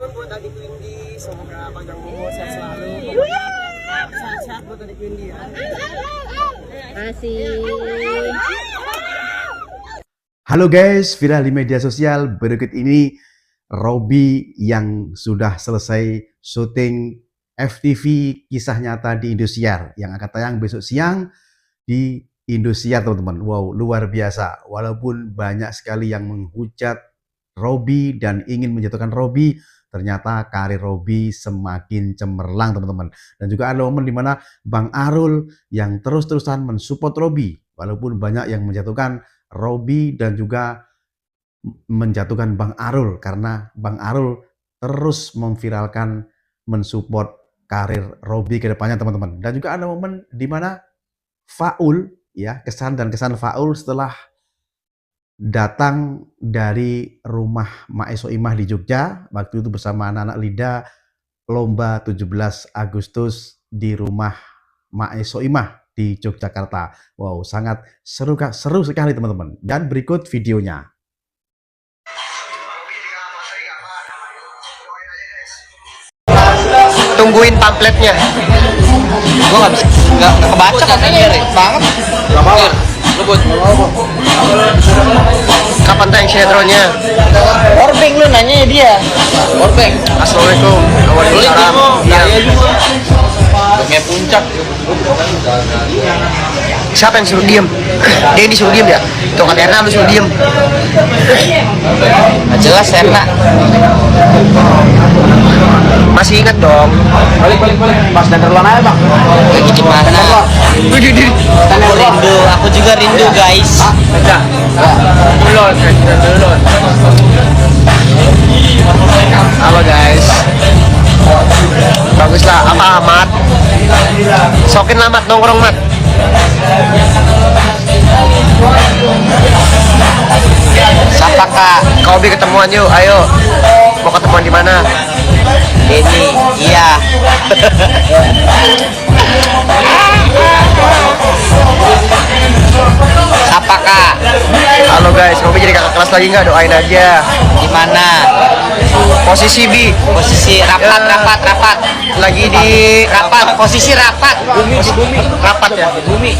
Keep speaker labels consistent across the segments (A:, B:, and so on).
A: buat adik Windy, semoga panjang umur, sehat selalu. Sehat buat adik Windy ya.
B: Asik.
C: Halo guys, viral di media sosial. Berikut ini Robby yang sudah selesai syuting FTV kisah nyata di Indosiar yang akan tayang besok siang di Indosiar, teman-teman. Wow, luar biasa. Walaupun banyak sekali yang menghujat Robby dan ingin menjatuhkan Robby, ternyata karir Robby semakin cemerlang, teman-teman. Dan juga ada momen di mana Bang Arul yang terus-terusan mensupport Robby, walaupun banyak yang menjatuhkan Robby dan juga menjatuhkan Bang Arul karena Bang Arul terus memviralkan mensupport karir Robby ke depannya, teman-teman. Dan juga ada momen di mana Faul, ya, kesan dan kesan Faul setelah datang dari rumah Mak Soimah di Jogja, waktu itu bersama anak-anak Lida lomba 17 Agustus di rumah Mak Soimah di Yogyakarta. Wow, sangat seru sekali, teman-teman. Dan berikut videonya.
A: Tungguin pamfletnya. Gua nggak bisa, nggak kebaca katanya banget. Nggak apa-apa. Kapan tayang sinetronnya?
D: Orbeng lu nanya dia.
A: Orbeng. Assalamualaikum. Waalaikumsalam.
D: Iya juga. Kayak puncak.
A: Siapa yang suruh diem? Dia yang disuruh diem ya? Tuh kan Erna lu suruh diem.
D: Nggak jelas Erna.
A: Masih ingat dong?
D: Balik. Pas dan terlalu aja bang. Kayak gimana? Aku rindu. Aku juga rindu guys.
A: Belum. Halo guys. Baguslah. Apa Ahmad? Sokin lah Mat, nongkrong Mat.
D: Siapa kak?
A: Kau bi ketemuan yuk, ayo. Mau ketemuan di mana?
D: Ini. Iya. Siapa kak?
A: Halo guys, Robby jadi kakak kelas lagi nggak? Doain aja.
D: Gimana?
A: Posisi Bi.
D: Posisi rapat.
A: Lagi di
D: Rapat. Posisi rapat.
A: bumi. Rapat ya.
D: Bumi.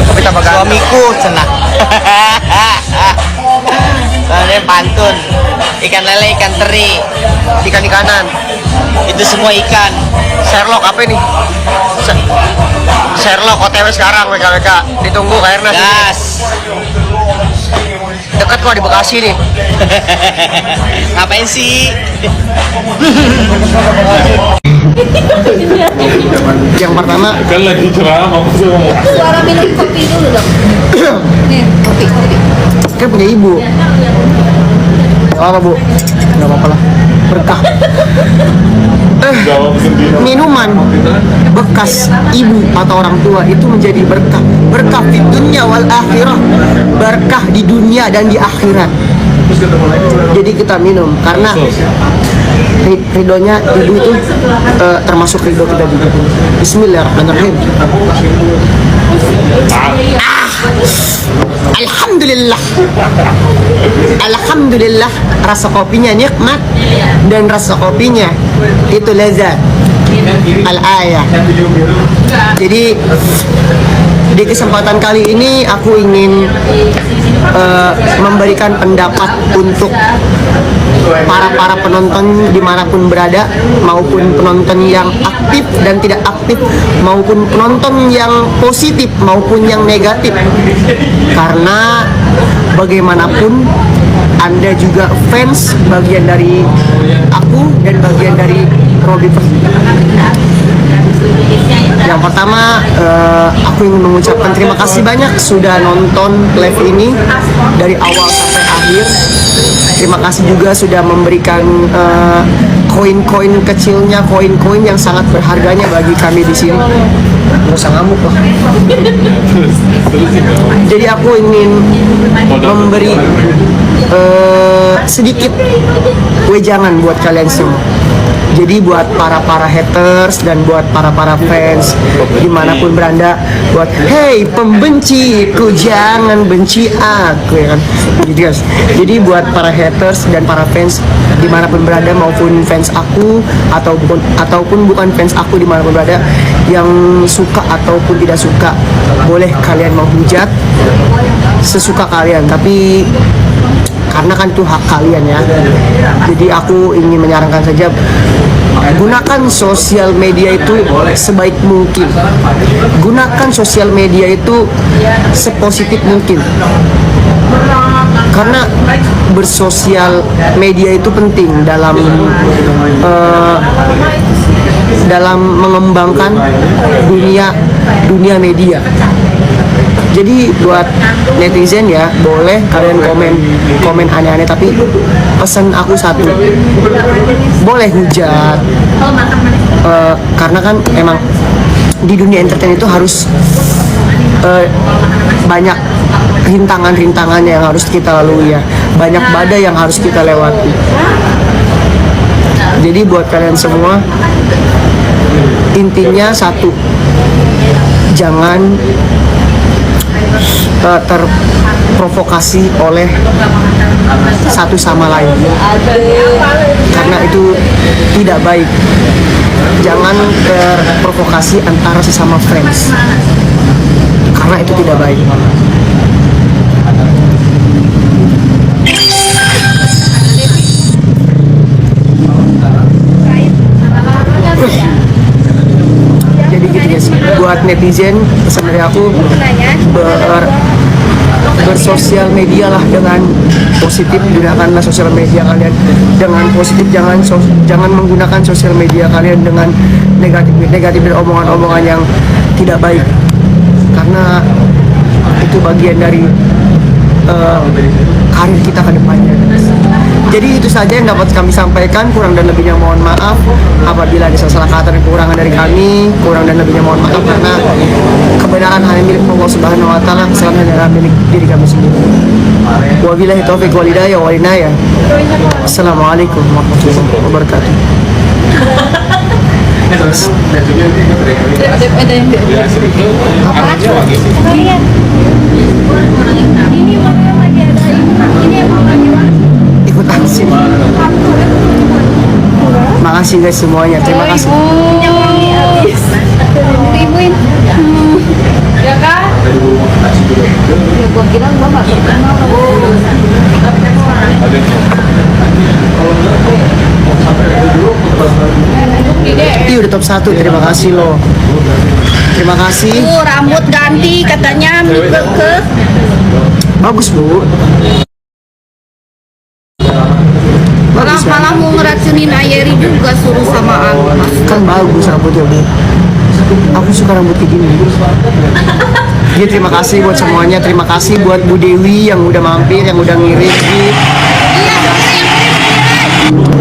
A: Tapi tambah ganteng.
D: Suamiku cenah. Soalnya pantun. Ikan lele, ikan teri.
A: Ikan-ikanan.
D: Itu semua ikan.
A: Sherlock apa ini? Sherlock OTW sekarang WKWK. Ditunggu Kak Erna sih.
D: Gas.
A: Dekat kok di Bekasi nih.
D: Ngapain sih?
A: Yang pertama
E: kan lagi ceramah semua.
B: Suara minum kopi dulu dong. Nih, kopi.
A: kan punya ibu. Gak apa Bu? Gak apa-apa lah. Berkah.
E: Jawab sendiri.
A: Minuman bekas ibu atau orang tua itu menjadi berkah. Berkah di dunia wal akhirah. Berkah di dunia dan di akhirat. Jadi kita minum karena ridhonya ibu itu termasuk ridho kita juga. Bismillahirrahmanirrahim. Alhamdulillah. Alhamdulillah, rasa kopinya nikmat dan rasa kopinya itu lezat. Al-ayah. Jadi di kesempatan kali ini aku ingin memberikan pendapat untuk para penonton dimanapun berada, maupun penonton yang aktif dan tidak aktif, maupun penonton yang positif maupun yang negatif. Karena bagaimanapun Anda juga fans, bagian dari aku dan bagian dari Robby. Yang pertama, aku ingin mengucapkan terima kasih banyak sudah nonton live ini dari awal sampai akhir. Terima kasih juga sudah memberikan koin-koin kecilnya, koin-koin yang sangat berharganya bagi kami di sini. Nggak usah ngamuk loh. Jadi aku ingin memberi sedikit wejangan buat kalian semua. Jadi buat para haters dan buat para fans dimanapun berada, buat hey pembenciku jangan benci aku, ya kan. Gitu guys. Jadi buat para haters dan para fans dimanapun berada, maupun fans aku ataupun bukan fans aku dimanapun berada, yang suka ataupun tidak suka, boleh kalian menghujat sesuka kalian, tapi karena kan itu hak kalian ya. Jadi aku ingin menyarankan saja, gunakan sosial media itu sebaik mungkin. Gunakan sosial media itu sepositif mungkin. Karena bersosial media itu penting dalam mengembangkan dunia media. Jadi buat netizen ya, boleh kalian komen aneh-aneh, tapi pesan aku satu, boleh hujat, karena kan emang di dunia entertain itu harus banyak rintangan-rintangannya yang harus kita lalui ya, banyak badai yang harus kita lewati. Jadi buat kalian semua, intinya satu, jangan terprovokasi oleh satu sama lain, karena itu tidak baik. Jangan terprovokasi antara sesama fans, karena itu tidak baik. Jadi gitu guys, buat netizen pesan dari aku, bersosial media lah dengan positif. Gunakanlah sosial media kalian dengan positif, jangan menggunakan sosial media kalian dengan negatif dan omongan-omongan yang tidak baik, karena itu bagian dari karir kita ke depannya. Jadi itu saja yang dapat kami sampaikan, kurang dan lebihnya mohon maaf. Apabila ada salah kata dan kekurangan dari kami, kurang dan lebihnya mohon maaf, karena kebenaran hanya milik Allah Subhanahu wa taala, kesalahan hanya milik diri kami sendiri. Wabillahi taufiq wal hidayah wal inayah. Assalamualaikum warahmatullahi wabarakatuh.
B: Ini mana lagi ada ini emang lagi
A: Ikut aksi. Makasih guys semuanya, terima kasih.
B: Ibuin. Ya kan? Ya gua kira gua enggak terkenal.
A: Iya udah top 1, terima kasih loh. Terima kasih.
B: Rambut ganti katanya ke
A: Bagus bu.
B: malah mau ngeracunin Ayeri juga, suruh sama aku.
A: Kan bagus rambutnya bu. Aku suka rambut kayak gini. Jadi terima kasih buat semuanya. Terima kasih buat Bu Dewi yang udah mampir, yang udah ngirim.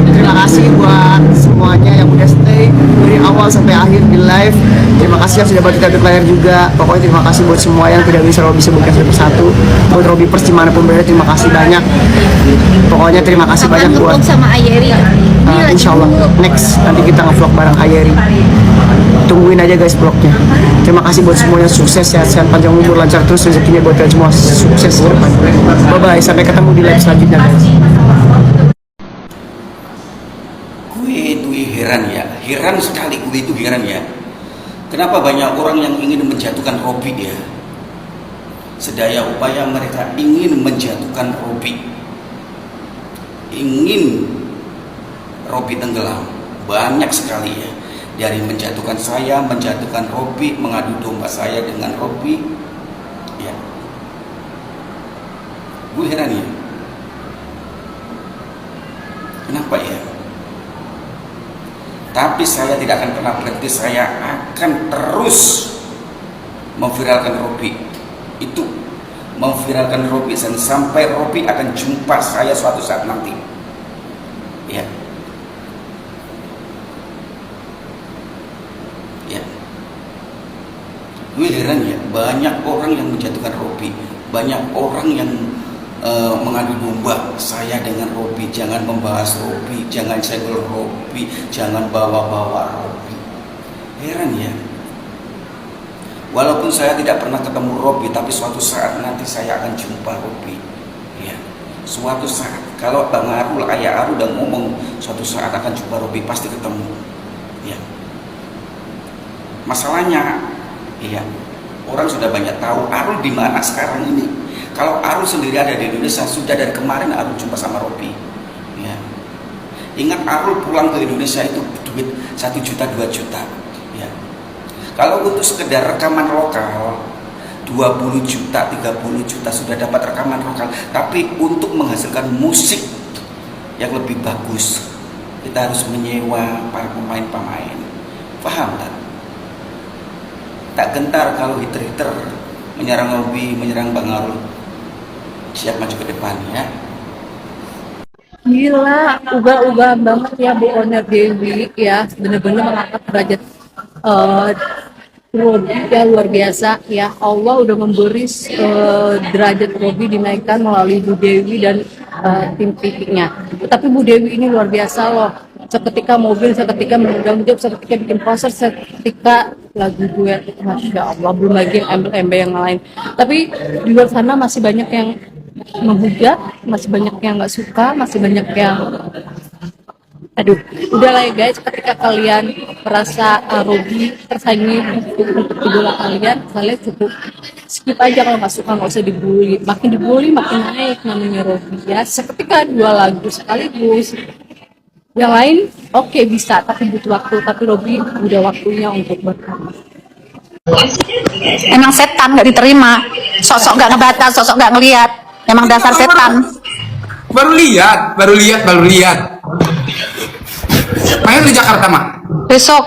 A: Terima kasih buat semuanya yang udah stay dari awal sampai akhir di live. Terima kasih yang sudah bantu kita layar juga. Pokoknya terima kasih buat semua yang tidak bisa Robby sebutkan satu persatu. Buat Robby Pers dimanapun berada, terima kasih banyak. Pokoknya terima kasih banyak buat
B: sama Ayeri.
A: insya Allah next nanti kita nge-vlog bareng Ayeri. Tungguin aja guys vlognya. Terima kasih buat semuanya, sukses, sehat-sehat, panjang umur, lancar terus rezekinya buat kalian semua, sukses ke depan. Bye bye, sampai ketemu di live selanjutnya guys.
F: Gue itu heran sekali, gue itu heran ya. Kenapa banyak orang yang ingin menjatuhkan Robby ya? Sedaya upaya mereka ingin menjatuhkan Robby, ingin Robby tenggelam, banyak sekali ya. Dari menjatuhkan saya, menjatuhkan Robby, mengadu domba saya dengan Robby, ya. Gue heran ya. Kenapa ya? Tapi saya tidak akan pernah berhenti, saya akan terus memviralkan Robby. Itu memviralkan Robby dan sampai Robby akan jumpa saya suatu saat nanti. Ya. Ya. Gue heran ya, banyak orang yang menjatuhkan Robby, banyak orang yang mengadu domba saya dengan Robby. Jangan membahas Robby, jangan senggol Robby, jangan bawa-bawa Robby. Heran ya. Walaupun saya tidak pernah ketemu Robby, tapi suatu saat nanti saya akan jumpa Robby. Ya, suatu saat. Kalau Bang Arul, Ayah Arul udah ngomong suatu saat akan jumpa Robby, pasti ketemu. Ya. Masalahnya, iya, orang sudah banyak tahu Arul di mana sekarang ini. Kalau Arul sendiri ada di Indonesia, sudah dari kemarin Arul jumpa sama Robby. Ya. Ingat Arul pulang ke Indonesia itu duit 1 juta 2 juta. Ya. Kalau untuk sekedar rekaman lokal 20 juta 30 juta sudah dapat rekaman lokal. Tapi untuk menghasilkan musik yang lebih bagus, kita harus menyewa para pemain-pemain. Paham tak? Tak gentar kalau hiter-hiter menyerang Robby, menyerang Bang Arul. Siap maju ke depan ya.
B: Gila, ubah-ubah banget ya Bu Owner Dewi ya, bener-bener mengangkat derajat Robby ya, luar biasa ya. Allah udah memberi derajat Robby dinaikkan melalui Bu Dewi dan tim pikirnya. Tapi Bu Dewi ini luar biasa loh. Seketika mobil, seketika memegang job, seketika bikin poster, seketika lagu duet. Masya Allah, belum lagi yang embel-embel yang lain. Tapi di luar sana masih banyak yang menghujat, masih banyak yang nggak suka, masih banyak yang aduh, udahlah ya guys, ketika kalian merasa Robby tersaingi untuk idola kalian cukup skip aja. Kalau nggak suka nggak usah dibully, makin dibully makin naik namanya Robby ya. Seketika 2 lagu sekaligus, yang lain oke, bisa, tapi butuh waktu. Tapi Robby udah waktunya untuk berkarya.
G: Emang setan, nggak diterima, sosok nggak ngebaca, sosok nggak ngelihat, emang dasar setan.
H: Baru lihat. Main di Jakarta, Mak?
G: Besok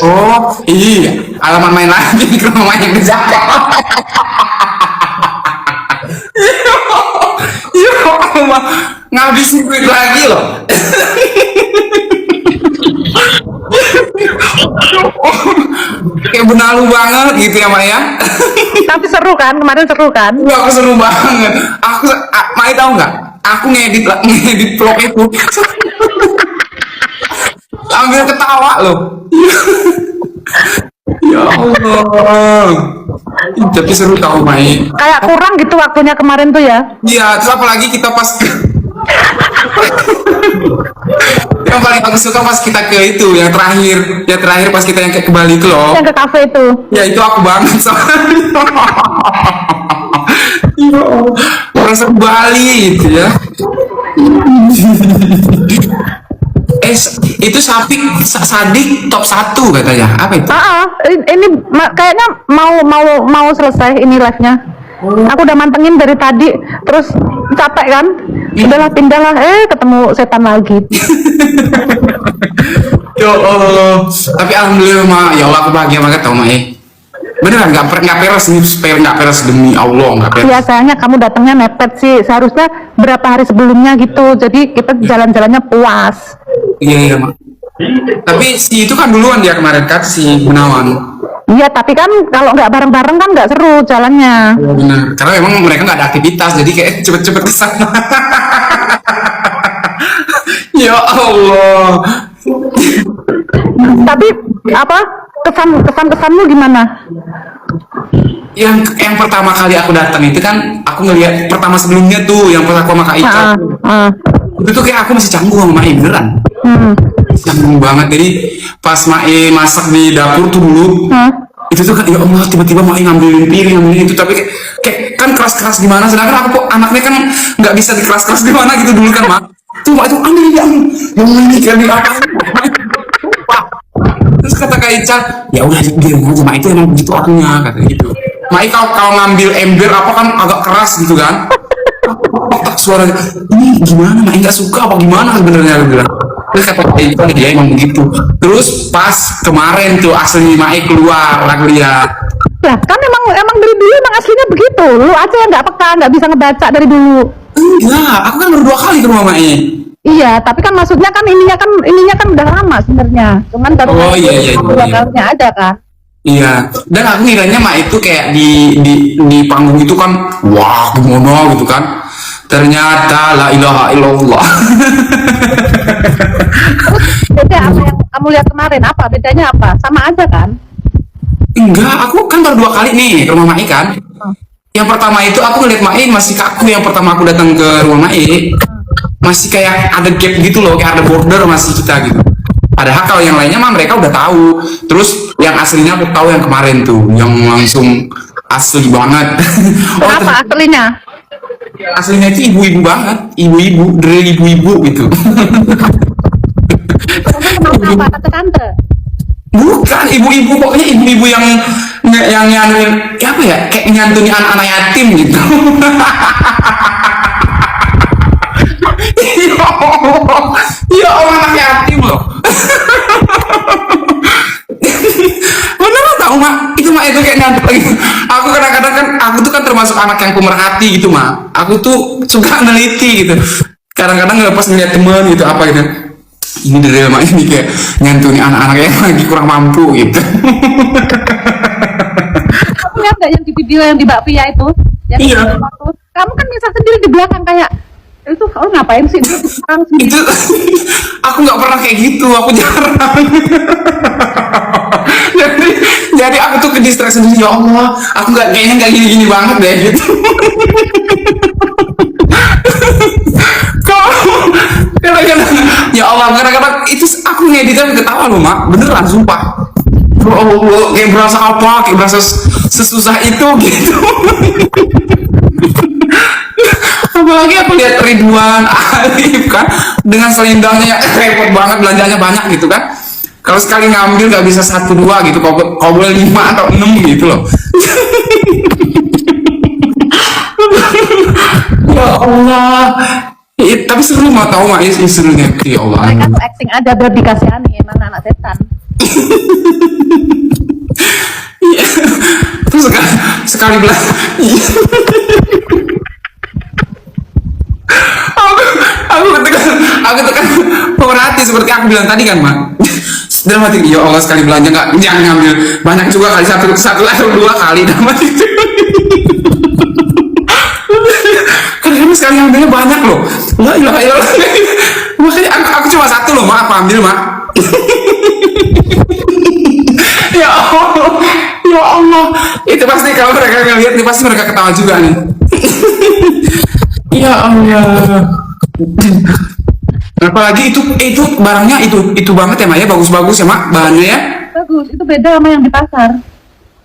H: Oh, iya. Alaman main lagi ke rumah yang di Jakarta. Ya Allah, ngabisin duit lagi loh. Kayak benalu banget gitu ya, Mak ya.
G: tapi seru kan, kemarin seru kan.
H: Wah, aku seru banget. Mai tahu nggak? Aku ngedit vlog itu sambil ketawa loh. Ya Allah. Tapi seru tau, Mai.
G: Kayak kurang gitu waktunya kemarin tuh ya.
H: Iya, terus apalagi kita pas yang paling aku suka pas kita ke itu yang terakhir pas kita yang ke Bali itu loh.
G: Yang ke kafe itu.
H: Ya itu aku banget soalnya. Ya Allah, merasa ke Bali gitu ya. Itu Sadik top 1 katanya. Apa itu?
G: Ini kayaknya mau selesai ini live-nya. Aku udah mantengin dari tadi, terus capek kan? Udahlah pindahlah, ketemu setan lagi.
H: Ya Allah, tapi alhamdulillah, Ma. Ya Allah, aku bahagia banget tau, Ma. Beneran nggak peres nih, nggak peres demi Allah, nggak peres.
G: Biasanya kamu datangnya mepet sih, seharusnya berapa hari sebelumnya gitu, jadi kita jalan-jalannya puas.
H: Iya, Ma. Tapi si itu kan duluan dia kemarin kan, si Gunawan.
G: Iya, tapi kan kalau nggak bareng-bareng kan nggak seru jalannya.
H: Ya, benar, karena memang mereka nggak ada aktivitas, jadi kayak cepet-cepet kesana. Ya Allah.
G: Tapi apa kesanmu gimana?
H: Yang pertama kali aku datang itu kan aku ngeliat pertama sebelumnya tuh yang pas aku sama Kak Ica. Itu tuh kayak aku masih canggung sama Mae beneran. Canggung banget. Jadi pas Mae masak di dapur tuh dulu, itu tuh kan ya Allah, tiba-tiba Mae ngambilin piring, ngambilin itu, tapi kayak kan keras-keras gimana, sedangkan aku kok anaknya kan nggak bisa dikeras-keras gimana gitu dulu kan, Mak. Tuh Mak itu ambil yang ini kan di atas. Terus kata Kak Ica, ya udah dia aja, Mak, itu emang begitu akunya, kata gitu. Mak, kalau ngambil ember apa kan agak keras gitu kan. Suaranya, ini gimana, Mak, nggak suka apa gimana sebenarnya, aku bilang. Terus kata Kak Ica, dia emang begitu. Terus pas kemarin tuh asli Mak keluar, aku lihat.
G: Lah kan emang dari dulu emang aslinya begitu. Lu aja yang nggak peka, nggak bisa ngebaca dari dulu.
H: Enggak, aku kan baru 2 kali ke rumah Mak.
G: Iya, tapi kan maksudnya kan ininya kan udah lama sebenarnya. Cuman baru
H: iya.
G: kalinya aja kan.
H: Iya, dan aku ngiranya Mak itu kayak di panggung itu kan, wah gimana gitu kan. Ternyata la ilaha illallah.
G: Beda apa yang kamu lihat kemarin? Apa bedanya apa? Sama aja kan?
H: Enggak, aku kan baru 2 kali nih ke rumah Mai kan. Yang pertama itu aku ngeliat Mai masih kaku, yang pertama aku datang ke rumah Mai masih kayak ada gap gitu loh, kayak ada border masih kita gitu. Padahal kalau yang lainnya mah mereka udah tahu. Terus yang aslinya aku tahu yang kemarin tuh, yang langsung asli banget.
G: Apa aslinya?
H: Aslinya itu ibu-ibu banget, ibu-ibu, dari ibu-ibu gitu.
G: Kenapa tante-tante?
H: Bukan ibu-ibu, pokoknya ibu-ibu yang nyanuin apa ya, kayak nyantuni anak-anak yatim gitu. Ya Allah, anak yatim loh. Beneran tau mak, itu mak itu kayak nyantut lagi. Aku kadang-kadang kan, aku tuh kan termasuk anak yang pemerhati gitu mak. Aku tuh suka neliti gitu. Kadang-kadang pas ngeliat temen gitu apa gitu, ini dari mak ini kayak nyantuni anak-anak yang lagi kurang mampu gitu.
G: Kamu lihat nggak yang di video yang di Mbak Pia itu? Yang
H: Iya.
G: Kamu kan bisa sendiri di belakang kayak itu kau ngapain sih dia di belakang sendiri?
H: Itu aku nggak pernah kayak gitu, aku jarang. jadi aku tuh ke distract sendiri, ya Allah, aku kayaknya nggak gini-gini banget deh gitu. Kadang-kadang ya Allah, kadang-kadang itu aku ngeditnya ketawa loh mak, beneran sumpah. Ya Allah, kayak berasa apa, kayak berasa sesusah itu gitu. Apalagi aku lihat Ridwan, Alif kan dengan selendangnya repot banget, belanjanya banyak gitu kan. Kalau sekali ngambil nggak bisa 1, 2 gitu, kalau boleh 5 atau 6 gitu loh. Ya Allah, tapi seru mau tahu mak, serunya ya Allah.
G: Mereka tuh acting aja biar dikasihani, emang anak setan.
H: Iya. Terus sekali belah. aku tekan pemerhati seperti aku bilang tadi kan mak. Dalam hati, ya Allah sekali belanja jangan ngambil banyak juga kali, satu atau 2 kali dalam hati itu. Karena sekali ngambilnya banyak loh. La ilaha illallah. Makanya aku cuma 1 loh mak, aku ambil mak. Ya Allah, ya Allah, itu pasti kalau mereka ngeliat nih pasti mereka ketawa juga nih. Ya Allah. Apalagi itu barangnya itu banget ya mak ya, bagus-bagus ya mak bahannya ya.
G: Bagus, itu beda sama yang di pasar.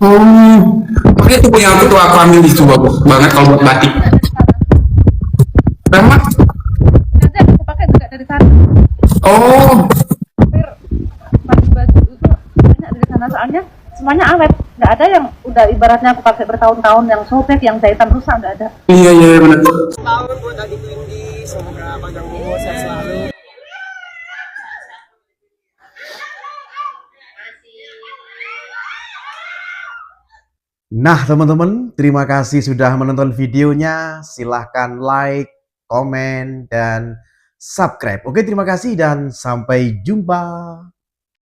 H: Oh, makanya itu punya aku tuh, aku ambil itu bagus banget kalau buat batik. Kenapa?
G: Nanti aku pakai juga dari sana.
H: Oh,
G: Hampir baju itu banyak dari sana soalnya semuanya awet. Nggak ada yang udah ibaratnya aku pakai bertahun-tahun yang sobek, yang jahitan rusak, nggak ada.
H: iya benar.
A: Tahun buat Adi Windy, semoga panjang umur, sehat selalu.
C: Nah teman-teman, terima kasih sudah menonton videonya. Silahkan like, komen, dan subscribe. Oke, terima kasih dan sampai jumpa.